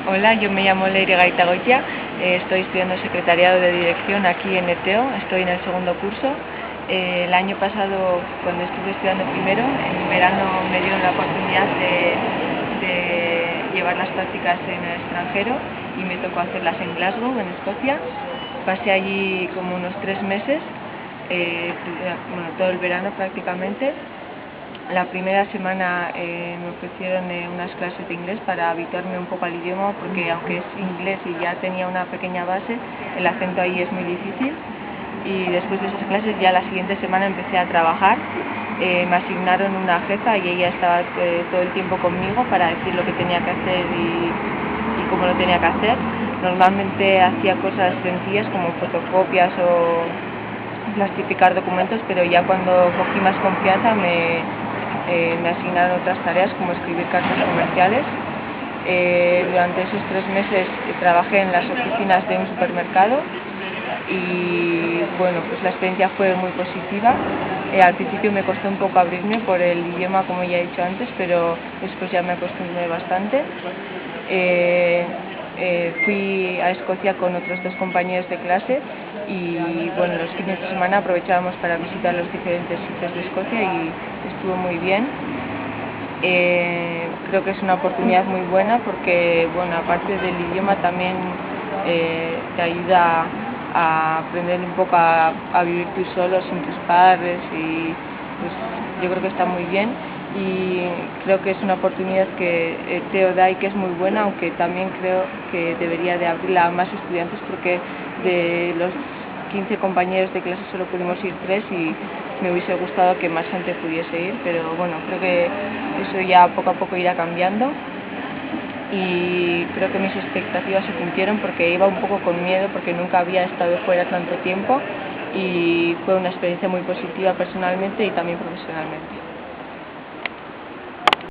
Hola, yo me llamo Leire Gaitagoitia, estoy estudiando secretariado de dirección aquí en ETEO, estoy en el segundo curso. El año pasado, cuando estuve estudiando primero, en verano me dieron la oportunidad de llevar las prácticas en el extranjero y me tocó hacerlas en Glasgow, en Escocia. Pasé allí como unos 3 meses, todo el verano prácticamente. La primera semana me ofrecieron unas clases de inglés para habituarme un poco al idioma, porque aunque es inglés y ya tenía una pequeña base, el acento ahí es muy difícil. Y después de esas clases ya la siguiente semana empecé a trabajar. Me asignaron una jefa y ella estaba todo el tiempo conmigo para decir lo que tenía que hacer y cómo lo tenía que hacer. Normalmente hacía cosas sencillas como fotocopias o plastificar documentos, pero ya cuando cogí más confianza me asignaron otras tareas como escribir cartas comerciales. Durante esos 3 meses trabajé en las oficinas de un supermercado y bueno, pues la experiencia fue muy positiva. Al principio me costó un poco abrirme por el idioma, como ya he dicho antes, pero después ya me acostumbré bastante. Fui a Escocia con otros 2 compañeros de clase y bueno, los fines de semana aprovechábamos para visitar los diferentes sitios de Escocia y estuvo muy bien. Creo que es una oportunidad muy buena porque, bueno, aparte del idioma también te ayuda a aprender un poco a vivir tú solo sin tus padres y pues yo creo que está muy bien y creo que es una oportunidad que Teo da y que es muy buena, aunque también creo que debería de abrirla a más estudiantes porque de los 15 compañeros de clase solo pudimos ir 3 y me hubiese gustado que más gente pudiese ir, pero bueno, creo que eso ya poco a poco irá cambiando y creo que mis expectativas se cumplieron porque iba un poco con miedo porque nunca había estado fuera tanto tiempo y fue una experiencia muy positiva personalmente y también profesionalmente.